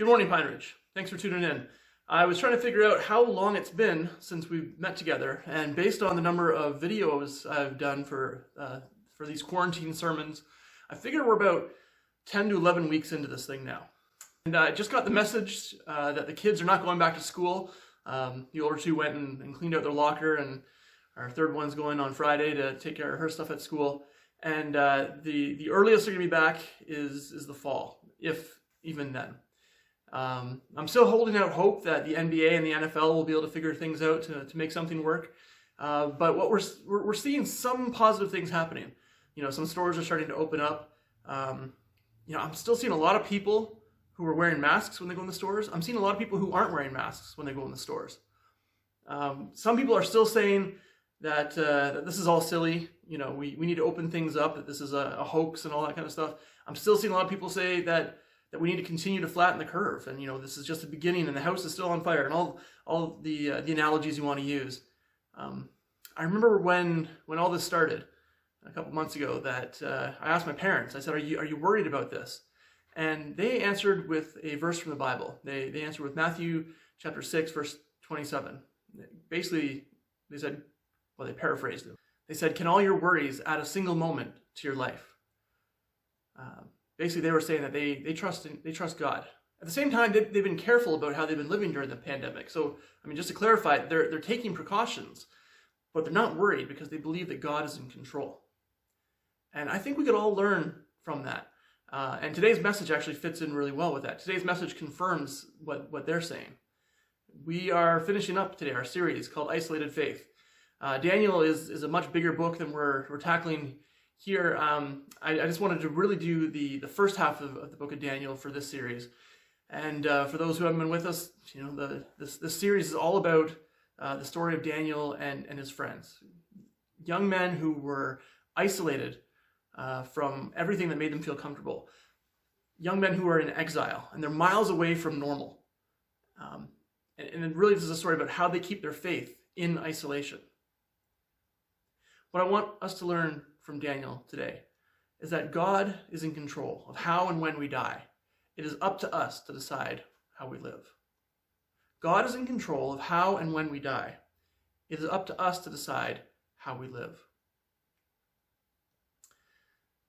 Good morning, Pine Ridge. Thanks for tuning in. I was trying to figure out how long it's been since we've met together, and based on the number of videos I've done for these quarantine sermons, I figure we're about 10 to 11 weeks into this thing now. And I just got the message that the kids are not going back to school. The older two went and cleaned out their locker, and our third one's going on Friday to take care of her stuff at school. And the earliest they're going to be back is the fall, if even then. I'm still holding out hope that the NBA and the NFL will be able to figure things out to make something work. But what we're seeing some positive things happening. You know, some stores are starting to open up. I'm still seeing a lot of people who are wearing masks when they go in the stores. I'm seeing a lot of people who aren't wearing masks when they go in the stores. Some people are still saying that this is all silly. You know, we need to open things up, that this is a hoax and all that kind of stuff. I'm still seeing a lot of people say that we need to continue to flatten the curve, and this is just the beginning, and the house is still on fire, and all the analogies you want to use. I remember when all this started a couple months ago that I asked my parents. I said, "Are you worried about this?" And they answered with a verse from the Bible. They answered with Matthew chapter 6, verse 27. Basically, they said, well, they paraphrased it. They said, "Can all your worries add a single moment to your life?" Basically, they were saying that they trust God. At the same time, they've been careful about how they've been living during the pandemic. So, just to clarify, they're taking precautions, but they're not worried because they believe that God is in control. And I think we could all learn from that. And today's message actually fits in really well with that. Today's message confirms what they're saying. We are finishing up today our series called Isolated Faith. Daniel is a much bigger book than we're tackling here. I just wanted to really do the first half of the book of Daniel for this series. And for those who haven't been with us, this series is all about the story of Daniel and his friends. Young men who were isolated from everything that made them feel comfortable. Young men who are in exile, and they're miles away from normal. And it really is a story about how they keep their faith in isolation. What I want us to learn from Daniel today is that God is in control of how and when we die. It is up to us to decide how we live. God is in control of how and when we die. It is up to us to decide how we live.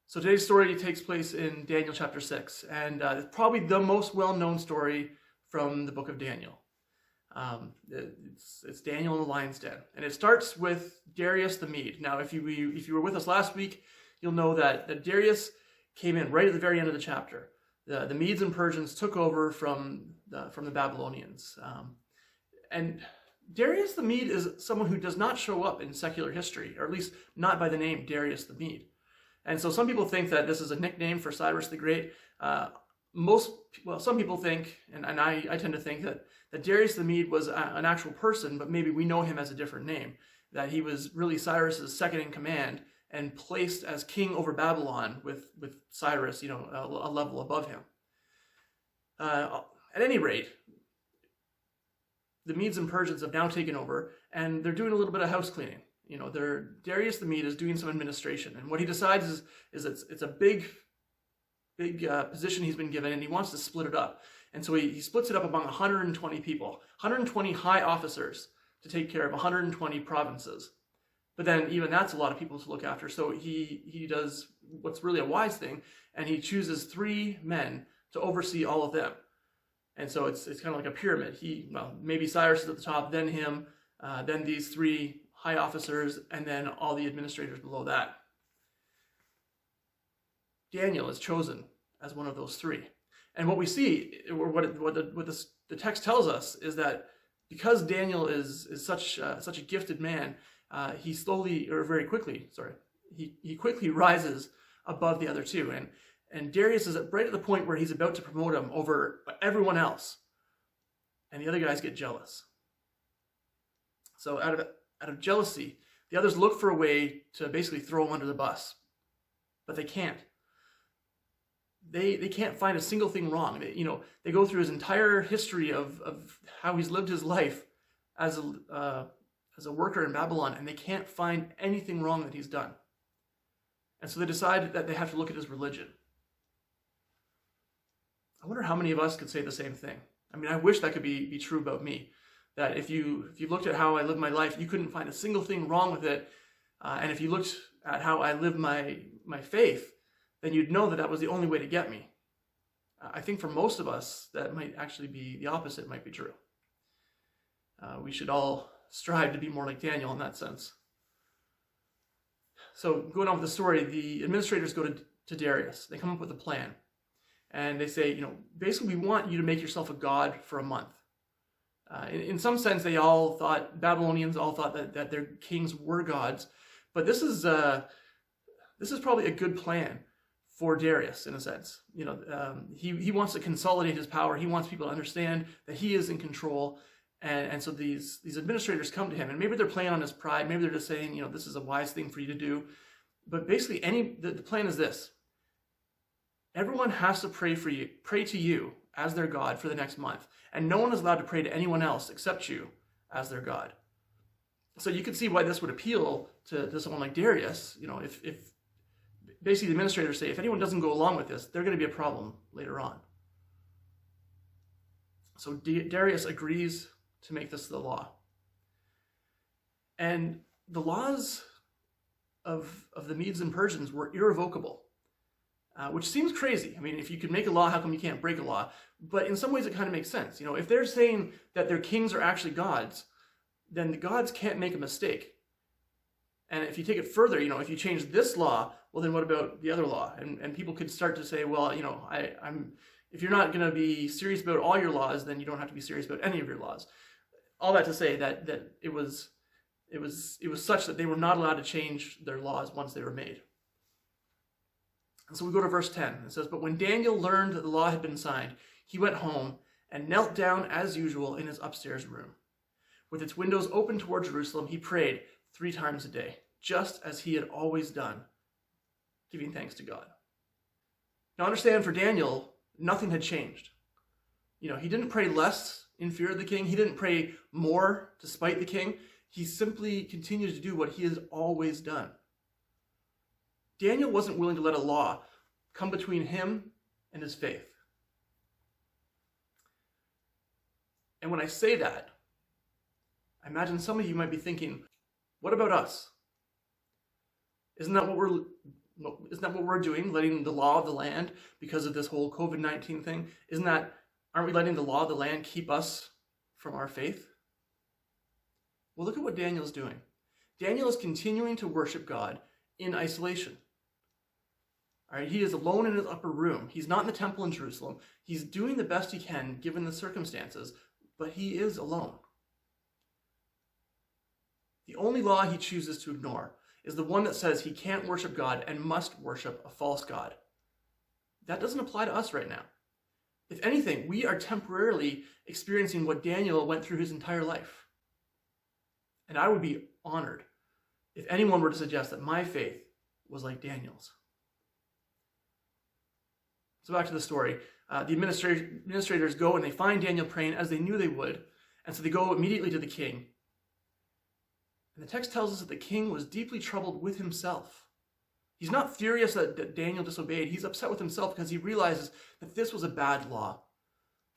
So today's story takes place in Daniel chapter 6, and it's probably the most well-known story from the book of Daniel. It's Daniel in the lion's den, and it starts with Darius the Mede. Now, if you were with us last week, you'll know that Darius came in right at the very end of the chapter. The Medes and Persians took over from the Babylonians, and Darius the Mede is someone who does not show up in secular history, or at least not by the name Darius the Mede. And so some people think that this is a nickname for Cyrus the Great. Some people think, and I tend to think that Darius the Mede was an actual person, but maybe we know him as a different name, that he was really Cyrus's second in command and placed as king over Babylon with Cyrus, a level above him. At any rate, the Medes and Persians have now taken over, and they're doing a little bit of house cleaning. Darius the Mede is doing some administration, and what he decides is it's a big position he's been given, and he wants to split it up. And so he splits it up among 120 people, 120 high officers to take care of 120 provinces. But then even that's a lot of people to look after. So he does what's really a wise thing, and he chooses 3 men to oversee all of them. And so it's kind of like a pyramid. Maybe Cyrus is at the top, then him, then these 3 high officers, and then all the administrators below that. Daniel is chosen as one of those 3. And what we see, or what the text tells us, is that because Daniel is such a gifted man, he quickly rises above the other 2. And Darius is right at the point where he's about to promote him over everyone else. And the other guys get jealous. So out of jealousy, the others look for a way to basically throw him under the bus. But they can't. They can't find a single thing wrong. They go through his entire history of how he's lived his life as a worker in Babylon, and they can't find anything wrong that he's done. And so they decide that they have to look at his religion. I wonder how many of us could say the same thing. I mean, I wish that could be true about me. That if you looked at how I live my life, you couldn't find a single thing wrong with it. And if you looked at how I live my faith, then you'd know that that was the only way to get me. I think for most of us, that might actually be the opposite, might be true. We should all strive to be more like Daniel in that sense. So going on with the story, the administrators go to Darius. They come up with a plan. And they say, basically we want you to make yourself a god for a month. In some sense, Babylonians all thought that their kings were gods. But this is probably a good plan for Darius, in a sense. He wants to consolidate his power. He wants people to understand that he is in control. And so these administrators come to him, and maybe they're playing on his pride. Maybe they're just saying, this is a wise thing for you to do. But basically, the plan is this. Everyone has to pray to you as their God for the next month. And no one is allowed to pray to anyone else except you as their God. So you can see why this would appeal to someone like Darius. If basically the administrators say, if anyone doesn't go along with this, they're going to be a problem later on. So Darius agrees to make this the law. And the laws of the Medes and Persians were irrevocable. Which seems crazy. I mean, if you could make a law, how come you can't break a law? But in some ways, it kind of makes sense. If they're saying that their kings are actually gods, then the gods can't make a mistake. And if you take it further, if you change this law, well, then what about the other law? And people could start to say, well, if you're not going to be serious about all your laws, then you don't have to be serious about any of your laws. All that to say that it was such that they were not allowed to change their laws once they were made. And so we go to verse 10. It says, "But when Daniel learned that the law had been signed, he went home and knelt down as usual in his upstairs room. With its windows open toward Jerusalem, he prayed 3 times a day, just as he had always done, giving thanks to God." Now understand, for Daniel, nothing had changed. He didn't pray less in fear of the king. He didn't pray more to spite the king. He simply continued to do what he has always done. Daniel wasn't willing to let a law come between him and his faith. And when I say that, I imagine some of you might be thinking, what about us? Isn't that what we're doing, letting the law of the land, because of this whole COVID-19 thing? Aren't we letting the law of the land keep us from our faith? Well, look at what Daniel's doing. Daniel is continuing to worship God in isolation. All right, he is alone in his upper room. He's not in the temple in Jerusalem. He's doing the best he can given the circumstances, but he is alone. The only law he chooses to ignore is the one that says he can't worship God and must worship a false god. That doesn't apply to us right now. If anything, we are temporarily experiencing what Daniel went through his entire life. And I would be honored if anyone were to suggest that my faith was like Daniel's. So back to the story. The administrators go and they find Daniel praying as they knew they would. And so they go immediately to the king. And the text tells us that the king was deeply troubled with himself. He's not furious that Daniel disobeyed. He's upset with himself because he realizes that this was a bad law.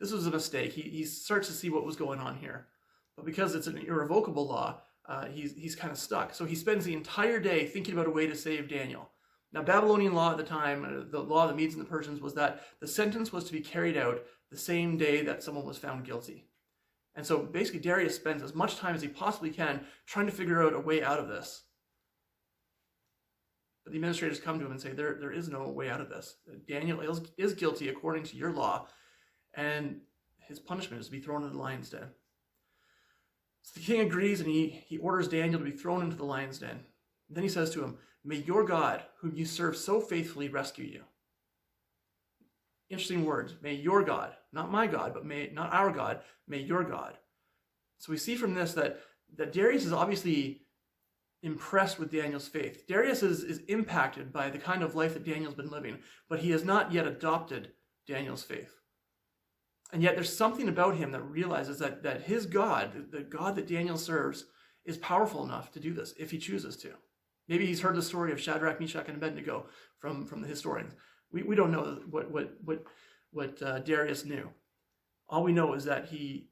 This was a mistake. He starts to see what was going on here. But because it's an irrevocable law, he's kind of stuck. So he spends the entire day thinking about a way to save Daniel. Now, Babylonian law at the time, the law of the Medes and the Persians, was that the sentence was to be carried out the same day that someone was found guilty. And so basically Darius spends as much time as he possibly can trying to figure out a way out of this. But the administrators come to him and say, there is no way out of this. Daniel is guilty according to your law, and his punishment is to be thrown into the lion's den. So the king agrees, and he orders Daniel to be thrown into the lion's den. And then he says to him, "May your God, whom you serve so faithfully, rescue you." Interesting words. May your God, not my God, but not our God, may your God. So we see from this that Darius is obviously impressed with Daniel's faith. Darius is impacted by the kind of life that Daniel's been living, but he has not yet adopted Daniel's faith. And yet there's something about him that realizes that his God, the God that Daniel serves, is powerful enough to do this if he chooses to. Maybe he's heard the story of Shadrach, Meshach, and Abednego from the historians. We don't know what Darius knew. All we know is that he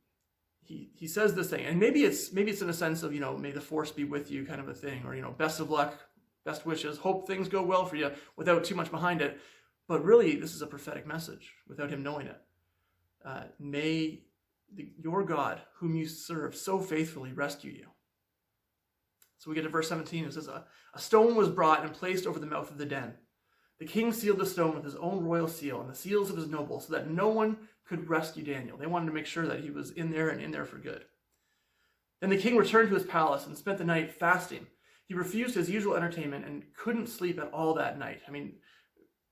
says this thing, and maybe it's in a sense of, may the force be with you kind of a thing, or, best of luck, best wishes, hope things go well for you, without too much behind it. But really, this is a prophetic message without him knowing it. May your God, whom you serve so faithfully, rescue you. So we get to verse 17. It says, a stone was brought and placed over the mouth of the den. The king sealed the stone with his own royal seal and the seals of his nobles, so that no one could rescue Daniel. They wanted to make sure that he was in there and in there for good. Then the king returned to his palace and spent the night fasting. He refused his usual entertainment and couldn't sleep at all that night.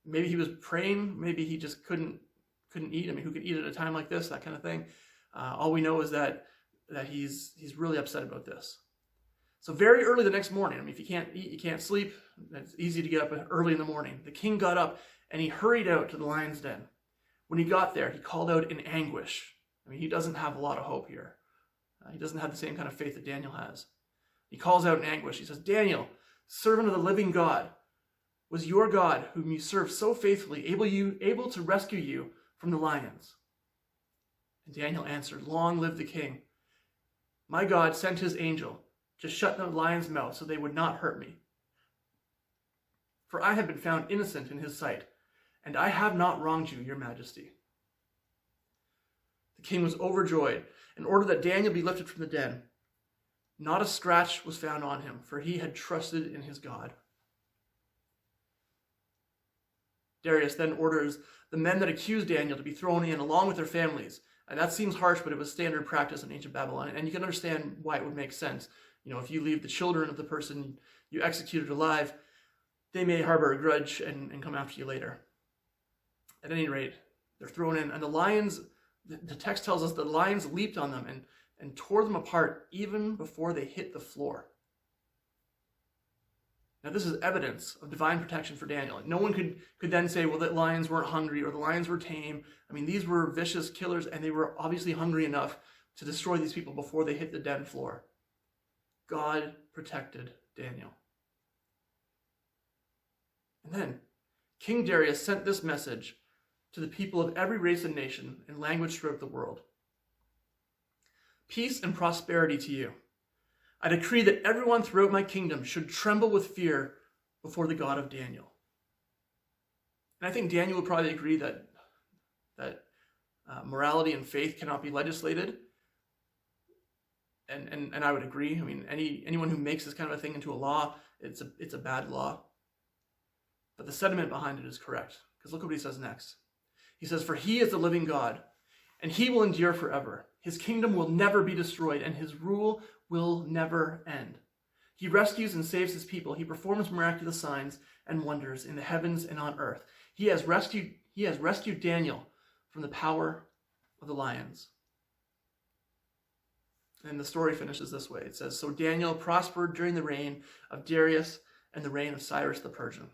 Maybe he was praying. Maybe he just couldn't eat. Who could eat at a time like this? That kind of thing. All we know is that he's really upset about this. So very early the next morning, if you can't eat, you can't sleep, it's easy to get up early in the morning. The king got up and he hurried out to the lion's den. When he got there, he called out in anguish. He doesn't have a lot of hope here. He doesn't have the same kind of faith that Daniel has. He calls out in anguish. He says, Daniel, servant of the living God, was your God, whom you serve so faithfully, able to rescue you from the lions? And Daniel answered, Long live the king. My God sent his angel to shut the lions' mouth so they would not hurt me. For I have been found innocent in his sight, and I have not wronged you, your majesty. The king was overjoyed and ordered that Daniel be lifted from the den. Not a scratch was found on him, for he had trusted in his God. Darius then orders the men that accused Daniel to be thrown in along with their families. And that seems harsh, but it was standard practice in ancient Babylon. And you can understand why it would make sense. If you leave the children of the person you executed alive, they may harbor a grudge and come after you later. At any rate, they're thrown in. And the lions, the text tells us the lions leaped on them and tore them apart even before they hit the floor. Now, this is evidence of divine protection for Daniel. No one could then say, well, that lions weren't hungry or the lions were tame. These were vicious killers, and they were obviously hungry enough to destroy these people before they hit the den floor. God protected Daniel. And then King Darius sent this message to the people of every race and nation and language throughout the world. Peace and prosperity to you. I decree that everyone throughout my kingdom should tremble with fear before the God of Daniel. And I think Daniel would probably agree that morality and faith cannot be legislated. And I would agree. Anyone who makes this kind of a thing into a law, it's a bad law. But the sentiment behind it is correct. Because look what he says next. He says, for he is the living God, and he will endure forever. His kingdom will never be destroyed, and his rule will never end. He rescues and saves his people. He performs miraculous signs and wonders in the heavens and on earth. He has rescued Daniel from the power of the lions. And the story finishes this way. It says, so Daniel prospered during the reign of Darius and the reign of Cyrus the Persian.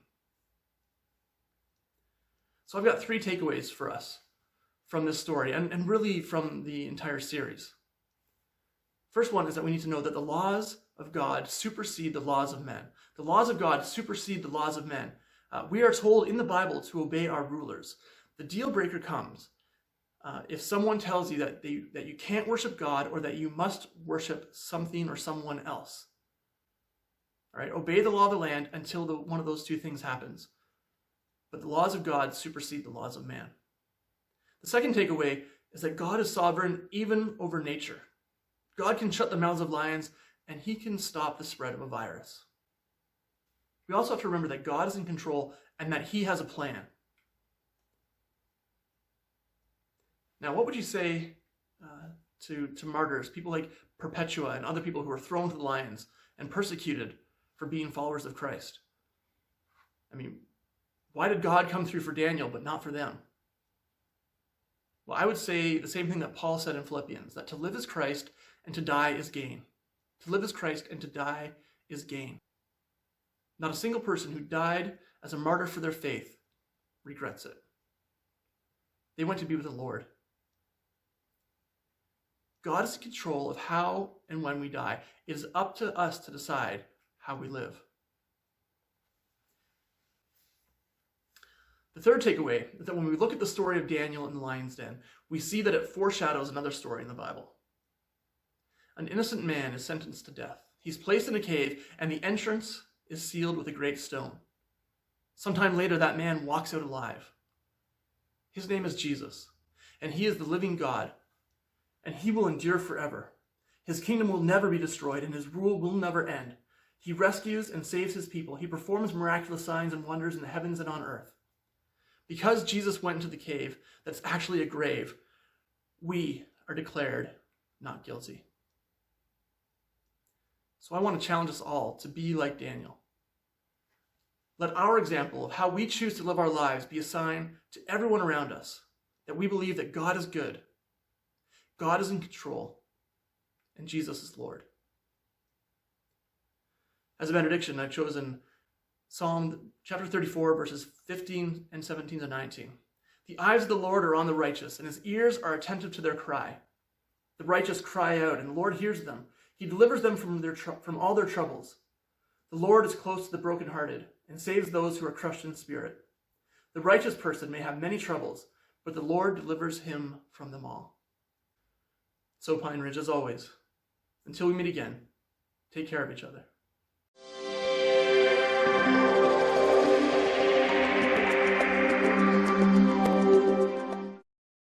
So I've got 3 takeaways for us from this story and really from the entire series. First one is that we need to know that the laws of God supersede the laws of men. The laws of God supersede the laws of men. We are told in the Bible to obey our rulers. The deal breaker comes if someone tells you that you can't worship God or that you must worship something or someone else. All right, obey the law of the land until one of those 2 things happens. But the laws of God supersede the laws of man. The second takeaway is that God is sovereign even over nature. God can shut the mouths of lions, and he can stop the spread of a virus. We also have to remember that God is in control and that he has a plan. Now, what would you say to martyrs, people like Perpetua and other people who were thrown to the lions and persecuted for being followers of Christ? Why did God come through for Daniel but not for them? Well, I would say the same thing that Paul said in Philippians, that to live is Christ and to die is gain. To live is Christ and to die is gain. Not a single person who died as a martyr for their faith regrets it. They went to be with the Lord. God is in control of how and when we die. It is up to us to decide how we live. The third takeaway is that when we look at the story of Daniel in the lion's den, we see that it foreshadows another story in the Bible. An innocent man is sentenced to death. He's placed in a cave, and the entrance is sealed with a great stone. Sometime later, that man walks out alive. His name is Jesus, and he is the living God, and he will endure forever. His kingdom will never be destroyed, and his rule will never end. He rescues and saves his people. He performs miraculous signs and wonders in the heavens and on earth. Because Jesus went into the cave that's actually a grave, we are declared not guilty. So I want to challenge us all to be like Daniel. Let our example of how we choose to live our lives be a sign to everyone around us that we believe that God is good, God is in control, and Jesus is Lord. As a benediction, I've chosen Psalm chapter 34, verses 15 and 17 to 19. The eyes of the Lord are on the righteous, and his ears are attentive to their cry. The righteous cry out, and the Lord hears them. He delivers them from all their troubles. The Lord is close to the brokenhearted and saves those who are crushed in spirit. The righteous person may have many troubles, but the Lord delivers him from them all. So Pine Ridge, as always, until we meet again, take care of each other.